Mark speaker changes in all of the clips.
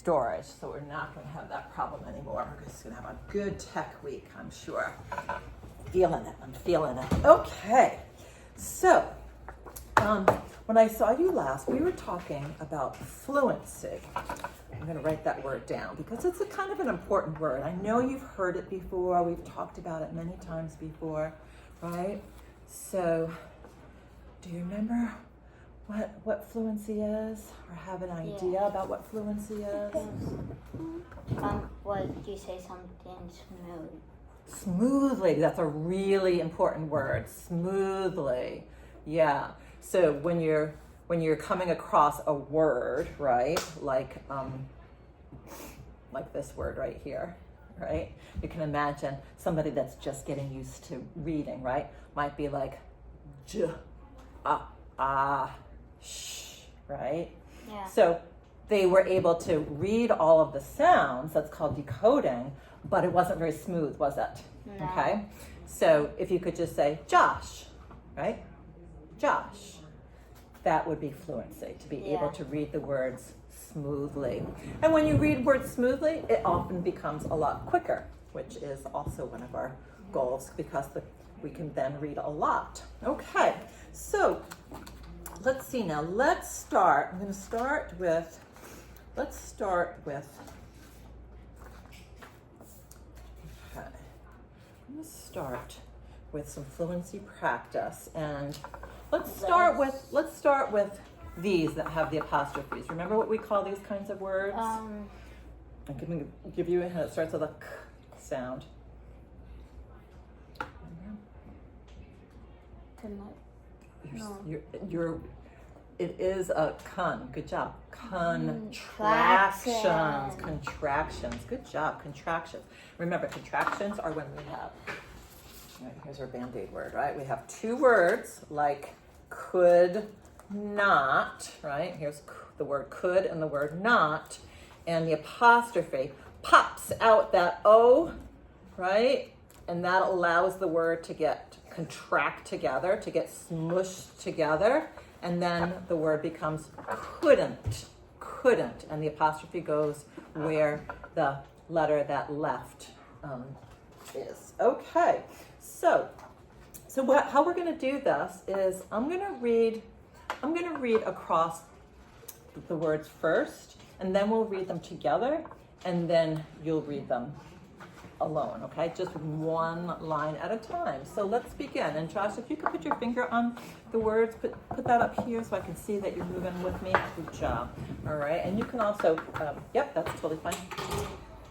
Speaker 1: storage, so we're not going to have that problem anymore. We're just going to have a good tech week, I'm sure. Feeling it, I'm feeling it. Okay, so when I saw you last, we were talking about fluency. I'm going to write that word down because it's a kind of an important word. I know you've heard it before. We've talked about it many times before, right? So, do you remember what fluency is, or have an idea about what fluency is?
Speaker 2: What you say something smooth?
Speaker 1: Smoothly. That's a really important word. Smoothly. Yeah. So when you're coming across a word, right, like this word right here, right? You can imagine somebody that's just getting used to reading, right? Might be like j, sh, right?
Speaker 2: Yeah.
Speaker 1: So they were able to read all of the sounds. That's called decoding, but it wasn't very smooth, was it?
Speaker 2: No.
Speaker 1: Okay. So if you could just say Josh, right? Josh. That would be fluency, to be able to read the words smoothly. And when you read words smoothly, it often becomes a lot quicker, which is also one of our goals because we can then read a lot. Okay, so let's see now. Let's start. I'm going to start with, okay. I'm going to start with some fluency practice, and let's start with these that have the apostrophes. Remember what we call these kinds of words? I'm going to give you a hint. It starts with a k sound. It is a good job. Contractions. Good job. Contractions. Remember, contractions are when we have, right, here's our Band-Aid word, right? We have two words like could not, right? Here's the word could and the word not, and the apostrophe pops out that O, right? And that allows the word to contract together, to get smushed together, and then the word becomes couldn't, and the apostrophe goes where the letter that left is. Okay, so how we're going to do this is I'm going to read across the words first, and then we'll read them together, and then you'll read them alone, okay? Just one line at a time. So let's begin. And Josh, if you could put your finger on the words, put that up here so I can see that you're moving with me. Good job. All right, and you can also, yep, that's totally fine.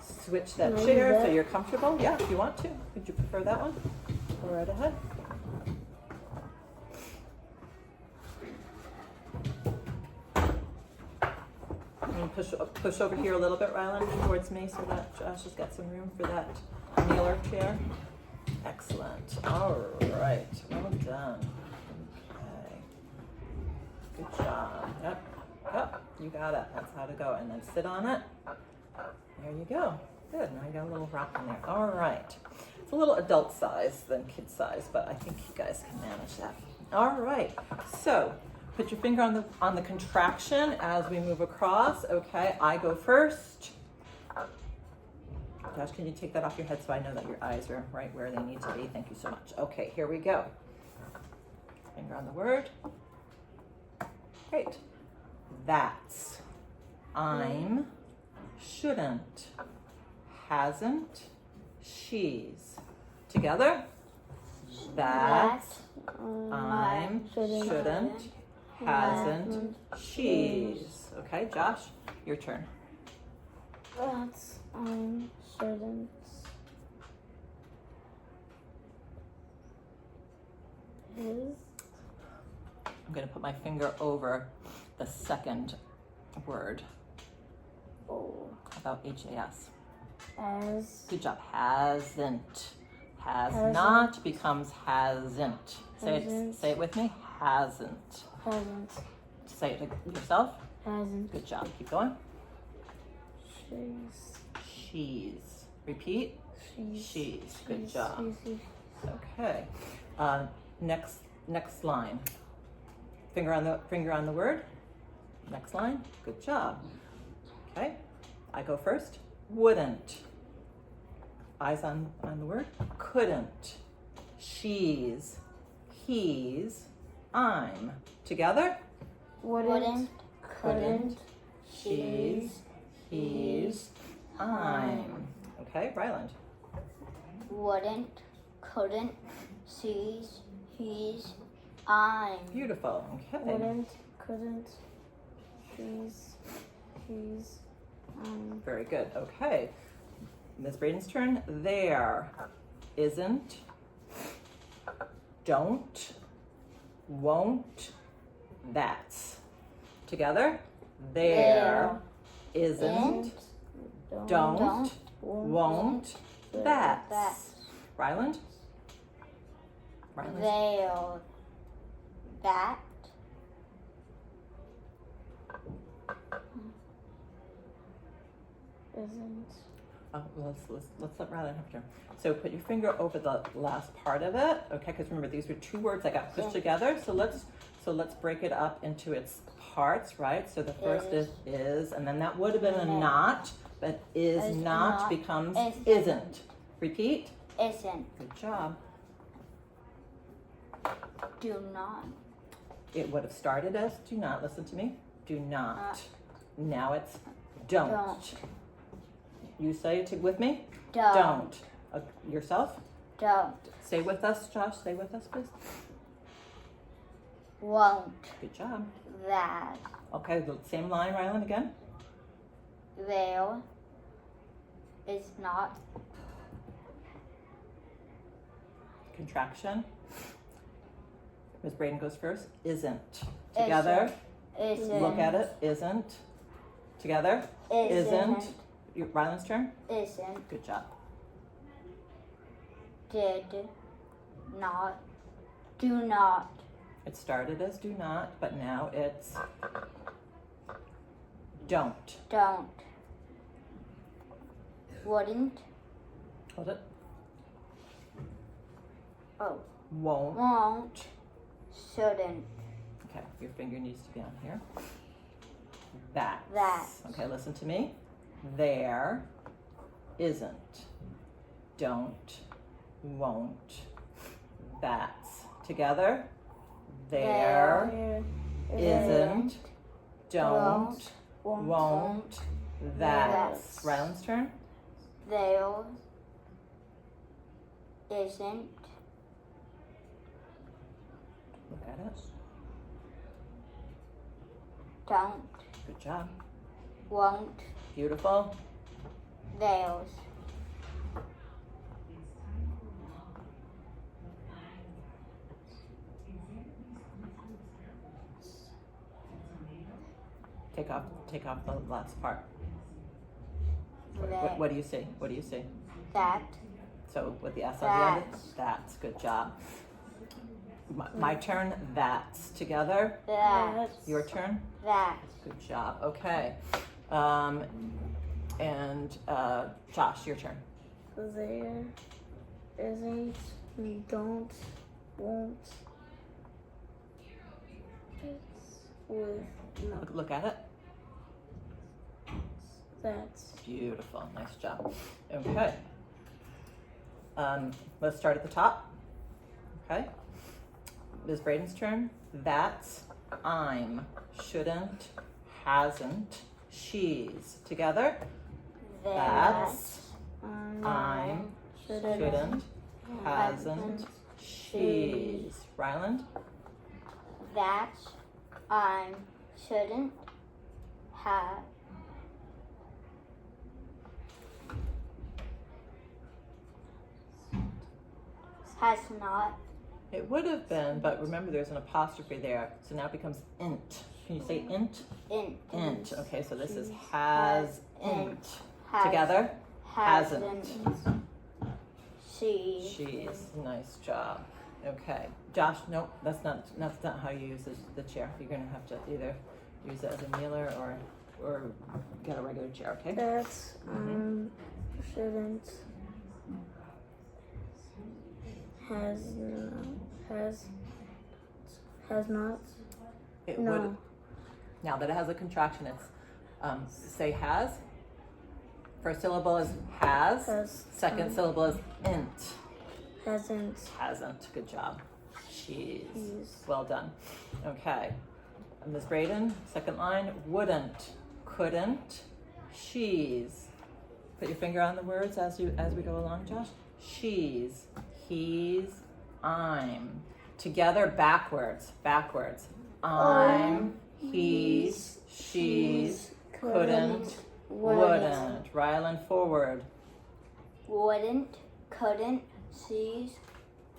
Speaker 1: Switch that chair so you're comfortable. Yeah, if you want to. Would you prefer that one? Go right ahead. And push over here a little bit, Rylan, towards me so that Josh has got some room for that kneeler chair. Excellent. All right. Well done. Okay. Good job. Yep. You got it. That's how to go. And then sit on it. There you go. Good. Now I got a little rock in there. All right. It's a little adult size than kid size, but I think you guys can manage that. All right. So put your finger on the contraction as we move across. Okay, I go first. Josh, can you take that off your head so I know that your eyes are right where they need to be? Thank you so much. Okay, here we go. Finger on the word. Great. That's. I'm. Shouldn't. Hasn't. She's. Together. That. I'm. Shouldn't. Hasn't. She's. Okay, Josh, your turn.
Speaker 2: That's shouldn't. His.
Speaker 1: I'm going to put my finger over the second word.
Speaker 2: Oh.
Speaker 1: About H-A-S.
Speaker 2: As.
Speaker 1: Good job. Hasn't. Has not becomes hasn't. Say it with me. Hasn't.
Speaker 2: Hasn't.
Speaker 1: Say it yourself.
Speaker 2: Hasn't.
Speaker 1: Good job. Keep going.
Speaker 2: She's.
Speaker 1: Repeat. She's. Good job. Okay. Next line. Finger on the word. Next line. Good job. Okay. I go first. Wouldn't. Eyes on the word. Couldn't. She's. He's. I'm. Together.
Speaker 2: Wouldn't,
Speaker 1: Couldn't. She's. He's. I'm. Okay, Ryland.
Speaker 2: wouldn't, couldn't, she's, he's, I'm.
Speaker 1: Beautiful. Okay.
Speaker 2: Wouldn't, couldn't, she's, he's,
Speaker 1: Very good. Okay. Ms. Braden's turn. There. Isn't. Don't. Won't. That's. Together. There. Isn't. Don't. Won't. That's. Ryland. Ryland.
Speaker 2: They'll, that, isn't,
Speaker 1: Oh, let's let Ryland have a turn. So put your finger over the last part of it, okay? Because remember, these were two words that got pushed together. So let's break it up into its parts, right? So the first is, and then that would have been a not, but is not becomes isn't. Repeat.
Speaker 2: isn't,
Speaker 1: Good job.
Speaker 2: do not,
Speaker 1: It would have started as do not. Listen to me. Do not. Now it's don't.
Speaker 2: Don't.
Speaker 1: You say it with me.
Speaker 2: don't,
Speaker 1: Yourself.
Speaker 2: don't,
Speaker 1: Stay with us, Josh. Stay with us, please.
Speaker 2: won't,
Speaker 1: Good job.
Speaker 2: that,
Speaker 1: Okay, the same line, Ryland, again.
Speaker 2: they'll, is not,
Speaker 1: Contraction. Ms. Braden goes first. Isn't. Together.
Speaker 2: isn't,
Speaker 1: Look at it. Isn't. Together. Isn't. Ryland's turn.
Speaker 2: isn't,
Speaker 1: Good job.
Speaker 2: did not, do not,
Speaker 1: It started as do not, but now it's don't.
Speaker 2: don't, wouldn't,
Speaker 1: Hold it.
Speaker 2: oh,
Speaker 1: Won't.
Speaker 2: won't, shouldn't,
Speaker 1: Okay, your finger needs to be on here. That's.
Speaker 2: That's.
Speaker 1: Okay, listen to me. There. Isn't. Don't. Won't. That's. Together. There. Isn't. Don't. Won't. That's. Ryland's turn.
Speaker 2: they'll, isn't,
Speaker 1: Look at it.
Speaker 2: don't,
Speaker 1: Good job.
Speaker 2: won't,
Speaker 1: Beautiful.
Speaker 2: they'ls,
Speaker 1: Take off the last part.
Speaker 2: they,
Speaker 1: What do you see? What do you see?
Speaker 2: that,
Speaker 1: So with the S on the end, that's good job. My turn. That's together.
Speaker 2: that,
Speaker 1: Your turn.
Speaker 2: that,
Speaker 1: Good job. Okay. And Josh, your turn.
Speaker 2: there, isn't, don't, won't, it's with,
Speaker 1: Look at it.
Speaker 2: that's,
Speaker 1: Beautiful. Nice job. Okay. Let's start at the top. Okay. Ms. Braden's turn. That's. I'm. Shouldn't. Hasn't. She's. Together. That's. I'm. Shouldn't. Hasn't. She's. Ryland.
Speaker 2: that's, I'm, shouldn't, have, has not,
Speaker 1: It would have been, but remember there's an apostrophe there, so now it becomes int. Can you say int? Int. Okay, so this is hasn't.
Speaker 2: has,
Speaker 1: Together.
Speaker 2: hasn't, she,
Speaker 1: She's. Nice job. Okay. Josh, nope, that's not how you use the chair. You're gonna have to either use it as a kneeler or get a regular chair, okay?
Speaker 2: that's, shouldn't, has not,
Speaker 1: It
Speaker 2: no,
Speaker 1: would. Now that it has a contraction, it's say has. First syllable is has.
Speaker 2: Has.
Speaker 1: Second syllable is int.
Speaker 2: Hasn't.
Speaker 1: Hasn't. Good job. She's.
Speaker 2: She's.
Speaker 1: Well done. Okay. Ms. Braden, second line. Wouldn't. Couldn't. She's. Put your finger on the words as we go along, Josh. She's. He's. I'm. Together backwards. Backwards. I'm. He's. She's. Couldn't. Wouldn't. Rylan, forward.
Speaker 2: Wouldn't. Couldn't. She's.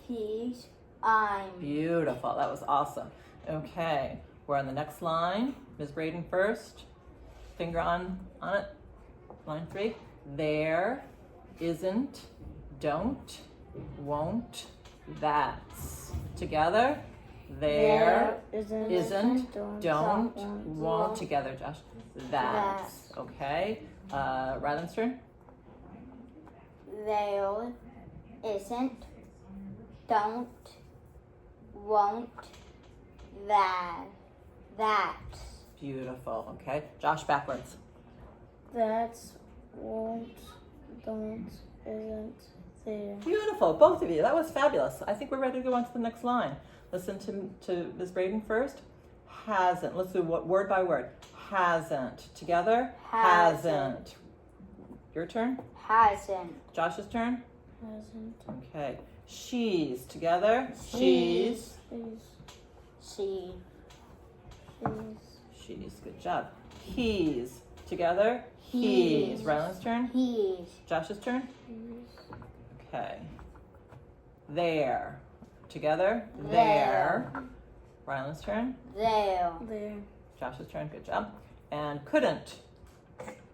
Speaker 2: He's. I'm.
Speaker 1: Beautiful. That was awesome. Okay. We're on the next line. Ms. Braden first. Finger on it. Line 3. There. Isn't. Don't. Won't. That's. Together. There. Isn't. Don't. Won't. Together, Josh. That's. Okay. Rylan's turn.
Speaker 2: There. Isn't. Don't. Won't. That's.
Speaker 1: Beautiful. Okay. Josh, backwards.
Speaker 2: That's. Won't. Don't. Isn't. There.
Speaker 1: Beautiful. Both of you. That was fabulous. I think we're ready to go on to the next line. Listen to Ms. Braden first. Hasn't. Let's do word by word. Hasn't. Together. Hasn't. Your turn.
Speaker 2: Hasn't.
Speaker 1: Josh's turn.
Speaker 2: Hasn't.
Speaker 1: Okay. She's. Together. She's.
Speaker 2: She.
Speaker 1: She's. Good job. He's. Together.
Speaker 2: He's.
Speaker 1: Rylan's turn.
Speaker 2: He's.
Speaker 1: Josh's turn. Okay. There. Together. There. Rylan's turn.
Speaker 2: There.
Speaker 1: Josh's turn. Good job. And couldn't.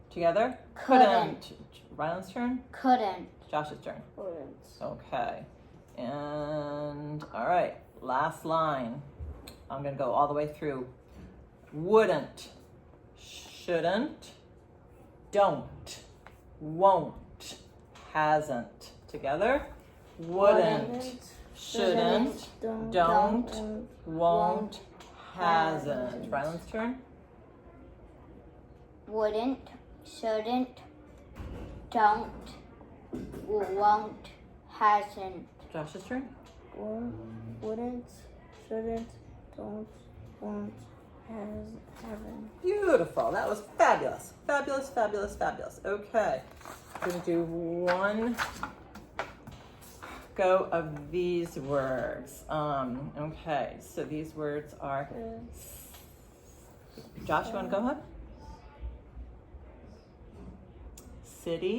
Speaker 1: Together.
Speaker 2: Couldn't.
Speaker 1: Rylan's turn.
Speaker 2: Couldn't.
Speaker 1: Josh's turn.
Speaker 2: Wouldn't.
Speaker 1: Okay. And all right. Last line. I'm going to go all the way through. Wouldn't. Shouldn't. Don't. Won't. Hasn't. Together. Wouldn't. Shouldn't. Don't. Won't. Hasn't. Rylan's turn.
Speaker 2: Wouldn't. Shouldn't. Don't. Won't. Hasn't.
Speaker 1: Josh's turn.
Speaker 2: Wouldn't. Shouldn't. Don't. Won't. Haven't.
Speaker 1: Beautiful. That was fabulous. Fabulous, fabulous, fabulous. Okay. I'm going to do one go of these words. Okay. So these words are... Josh, you want to go ahead? City.